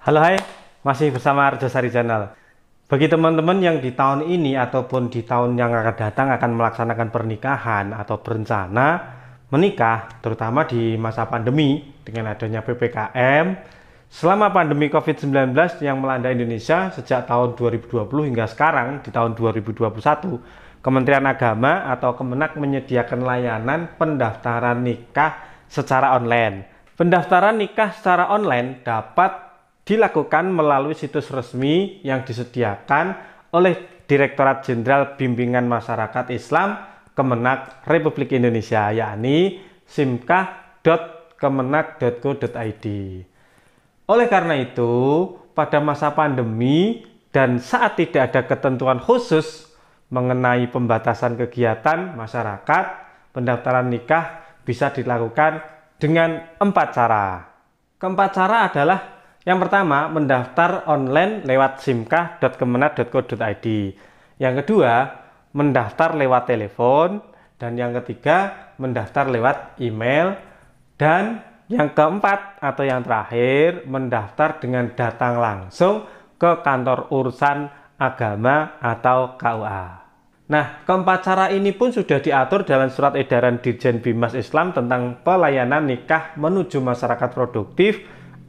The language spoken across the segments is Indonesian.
Halo hai, masih bersama Arjosari Channel. Bagi teman-teman yang di tahun ini ataupun di tahun yang akan datang akan melaksanakan pernikahan atau berencana menikah, terutama di masa pandemi dengan adanya PPKM, selama pandemi COVID-19 yang melanda Indonesia sejak tahun 2020 hingga sekarang di tahun 2021, Kementerian Agama atau Kemenak menyediakan layanan pendaftaran nikah secara online. Pendaftaran nikah secara online dapat dilakukan melalui situs resmi yang disediakan oleh Direktorat Jenderal Bimbingan Masyarakat Islam Kemenak Republik Indonesia, yakni simkah.kemenak.go.id. Oleh karena itu, pada masa pandemi dan saat tidak ada ketentuan khusus mengenai pembatasan kegiatan masyarakat, pendaftaran nikah bisa dilakukan dengan 4 cara. Keempat cara adalah yang pertama, mendaftar online lewat simkah.kemenak.go.id. Yang kedua, mendaftar lewat telepon. Dan yang ketiga, mendaftar lewat email. Dan yang keempat atau yang terakhir, mendaftar dengan datang langsung ke kantor urusan agama atau KUA. Nah, keempat cara ini pun sudah diatur dalam surat edaran Dirjen Bimas Islam tentang pelayanan nikah menuju masyarakat produktif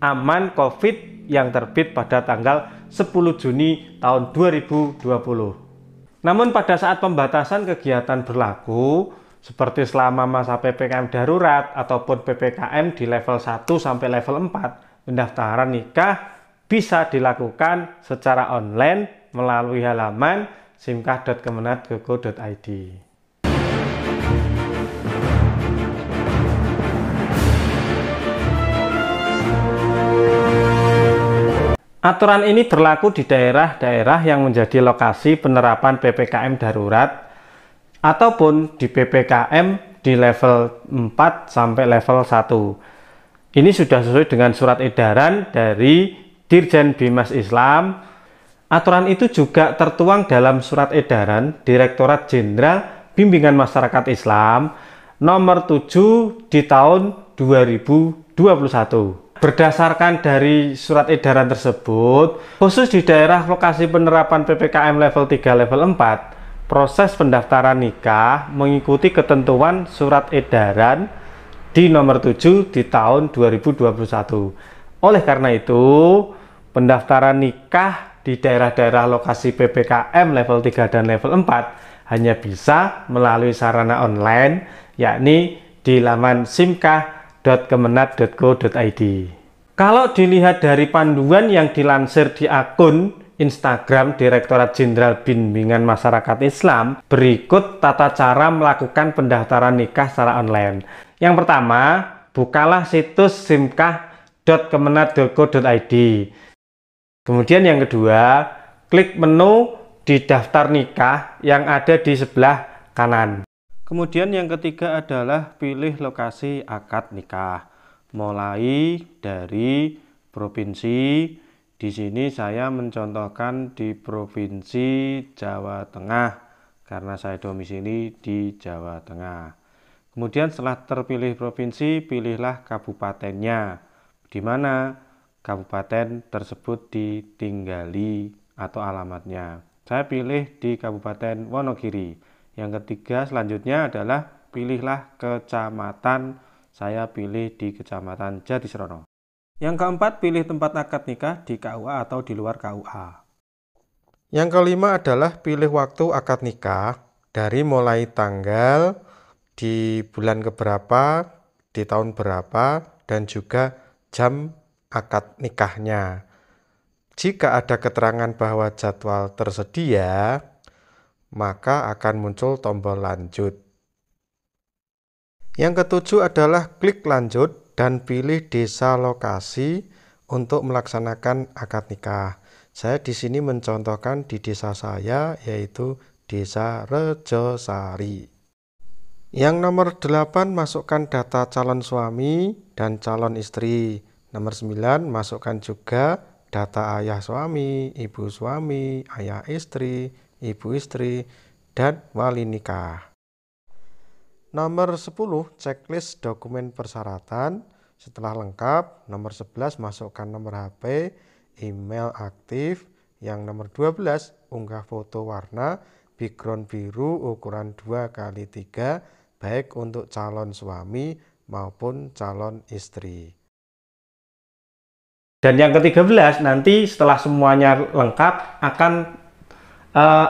aman COVID yang terbit pada tanggal 10 Juni tahun 2020. Namun pada saat pembatasan kegiatan berlaku, seperti selama masa PPKM darurat ataupun PPKM di level 1 sampai level 4, pendaftaran nikah bisa dilakukan secara online melalui halaman simkah.kemenak.go.id. Aturan ini berlaku di daerah-daerah yang menjadi lokasi penerapan PPKM darurat ataupun di PPKM di level 4 sampai level 1. Ini sudah sesuai dengan surat edaran dari Dirjen Bimas Islam. Aturan itu juga tertuang dalam surat edaran Direktorat Jenderal Bimbingan Masyarakat Islam nomor 7 di tahun 2021. Berdasarkan dari surat edaran tersebut, khusus di daerah lokasi penerapan PPKM level 3 level 4, proses pendaftaran nikah mengikuti ketentuan surat edaran di nomor 7 di tahun 2021. Oleh karena itu, pendaftaran nikah di daerah-daerah lokasi PPKM level 3 dan level 4 hanya bisa melalui sarana online, yakni di laman simkah.kemenak.go.id. Kalau dilihat dari panduan yang dilansir di akun Instagram Direktorat Jenderal Bimbingan Masyarakat Islam, berikut tata cara melakukan pendaftaran nikah secara online. Yang pertama, bukalah situs simkah.kemenak.go.id. Kemudian yang kedua, klik menu di daftar nikah yang ada di sebelah kanan. Kemudian yang ketiga adalah pilih lokasi akad nikah. Mulai dari provinsi, di sini saya mencontohkan di Provinsi Jawa Tengah karena saya domisili di Jawa Tengah. Kemudian setelah terpilih provinsi, pilihlah kabupatennya, di mana kabupaten tersebut ditinggali atau alamatnya. Saya pilih di Kabupaten Wonogiri. Yang ketiga selanjutnya adalah pilihlah kecamatan. Saya pilih di Kecamatan Jatisrono. Yang keempat, pilih tempat akad nikah di KUA atau di luar KUA. Yang kelima adalah pilih waktu akad nikah dari mulai tanggal di bulan keberapa, di tahun berapa, dan juga jam akad nikahnya. Jika ada keterangan bahwa jadwal tersedia, maka akan muncul tombol lanjut. Yang ketujuh adalah klik lanjut dan pilih desa lokasi untuk melaksanakan akad nikah. Saya di sini mencontohkan di desa saya, yaitu Desa Rejosari. Yang nomor 8, masukkan data calon suami dan calon istri. Nomor 9, masukkan juga data ayah suami, ibu suami, ayah istri, ibu istri, dan wali nikah. Nomor 10, checklist dokumen persyaratan. Setelah lengkap, nomor 11, masukkan nomor HP, email aktif. Yang nomor 12, unggah foto warna background biru ukuran 2x3 baik untuk calon suami maupun calon istri. Dan yang ke-13, nanti setelah semuanya lengkap akan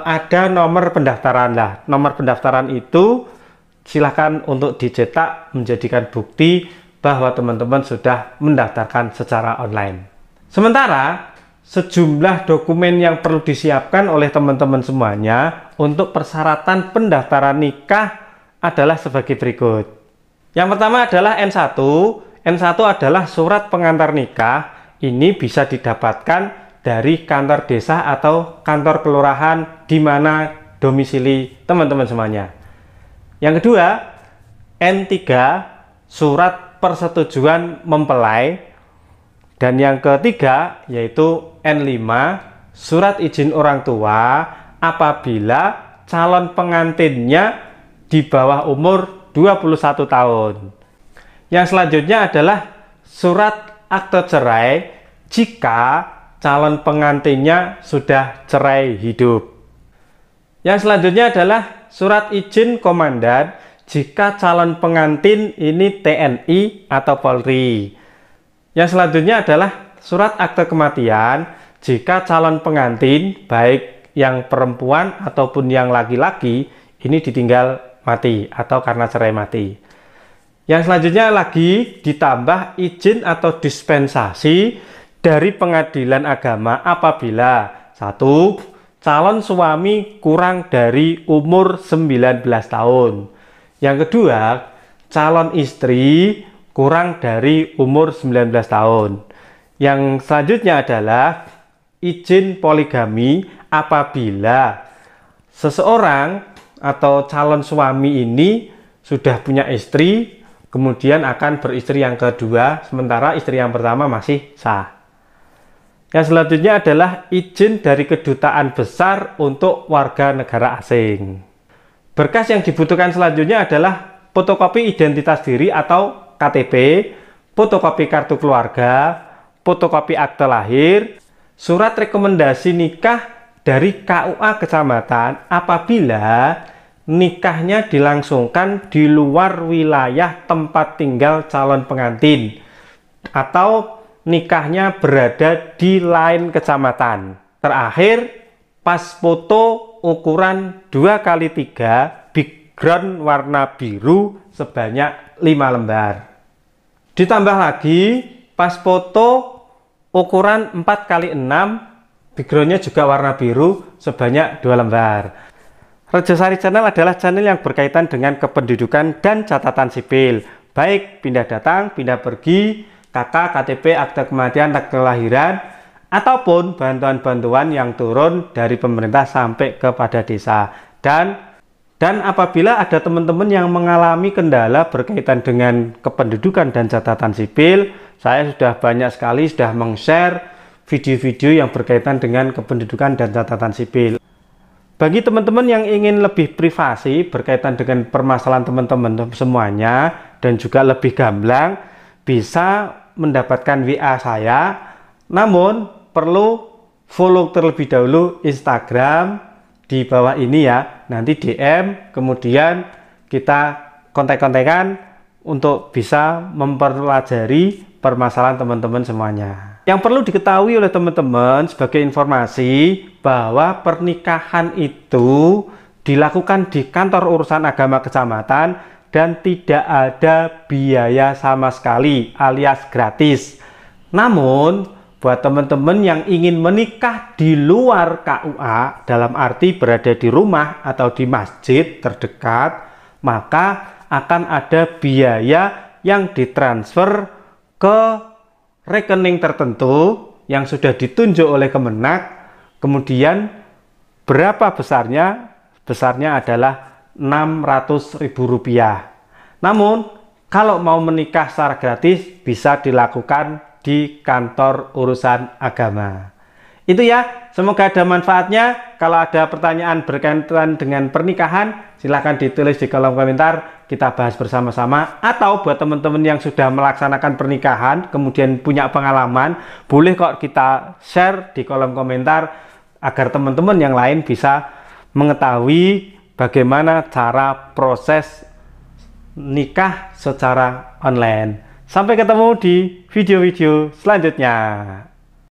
ada nomor pendaftaran lah. Nomor pendaftaran itu silakan untuk dicetak menjadikan bukti bahwa teman-teman sudah mendaftarkan secara online. Sementara sejumlah dokumen yang perlu disiapkan oleh teman-teman semuanya untuk persyaratan pendaftaran nikah adalah sebagai berikut. Yang pertama adalah N1. N1 adalah surat pengantar nikah. Ini bisa didapatkan dari kantor desa atau kantor kelurahan di mana domisili teman-teman semuanya. Yang kedua, N3, surat persetujuan mempelai. Dan yang ketiga yaitu N5, surat izin orang tua apabila calon pengantinnya di bawah umur 21 tahun. Yang selanjutnya adalah surat akte cerai jika calon pengantinnya sudah cerai hidup. Yang selanjutnya adalah surat izin komandan jika calon pengantin ini TNI atau Polri. Yang selanjutnya adalah surat akte kematian jika calon pengantin baik yang perempuan ataupun yang laki-laki ini ditinggal mati atau karena cerai mati. Yang selanjutnya lagi ditambah izin atau dispensasi dari pengadilan agama apabila 1. Calon suami kurang dari umur 19 tahun. Yang kedua, calon istri kurang dari umur 19 tahun. Yang selanjutnya adalah izin poligami apabila seseorang atau calon suami ini sudah punya istri, kemudian akan beristri yang kedua, sementara istri yang pertama masih sah. Yang selanjutnya adalah izin dari kedutaan besar untuk warga negara asing. Berkas yang dibutuhkan selanjutnya adalah fotokopi identitas diri atau KTP, fotokopi kartu keluarga, fotokopi akte lahir, surat rekomendasi nikah dari KUA kecamatan apabila nikahnya dilangsungkan di luar wilayah tempat tinggal calon pengantin atau nikahnya berada di lain kecamatan. Terakhir, pas foto ukuran 2x3 background warna biru sebanyak 5 lembar. Ditambah lagi pas foto ukuran 4x6 backgroundnya juga warna biru sebanyak 2 lembar. Rejosari Channel adalah channel yang berkaitan dengan kependudukan dan catatan sipil, baik pindah datang, pindah pergi, KK, KTP, akte kematian, akte kelahiran, ataupun bantuan-bantuan yang turun dari pemerintah sampai kepada desa. Dan apabila ada teman-teman yang mengalami kendala berkaitan dengan kependudukan dan catatan sipil, saya sudah banyak sekali sudah meng-share video-video yang berkaitan dengan kependudukan dan catatan sipil. Bagi teman-teman yang ingin lebih privasi berkaitan dengan permasalahan teman-teman semuanya dan juga lebih gamblang, bisa mendapatkan WA saya, namun perlu follow terlebih dahulu Instagram di bawah ini ya, nanti DM, kemudian kita kontak-kontakan untuk bisa mempelajari permasalahan teman-teman semuanya. Yang perlu diketahui oleh teman-teman sebagai informasi bahwa pernikahan itu dilakukan di kantor urusan agama kecamatan dan tidak ada biaya sama sekali alias gratis. Namun buat teman-teman yang ingin menikah di luar KUA, dalam arti berada di rumah atau di masjid terdekat, maka akan ada biaya yang ditransfer ke rekening tertentu yang sudah ditunjuk oleh Kemenak. Kemudian berapa besarnya? Besarnya adalah Rp600.000. Namun kalau mau menikah secara gratis bisa dilakukan di kantor urusan agama. Itu ya, semoga ada manfaatnya. Kalau ada pertanyaan berkaitan dengan pernikahan, silahkan ditulis di kolom komentar, kita bahas bersama-sama. Atau buat teman-teman yang sudah melaksanakan pernikahan, kemudian punya pengalaman, boleh kok kita share di kolom komentar, agar teman-teman yang lain bisa mengetahui bagaimana cara proses nikah secara online. Sampai ketemu di video-video selanjutnya.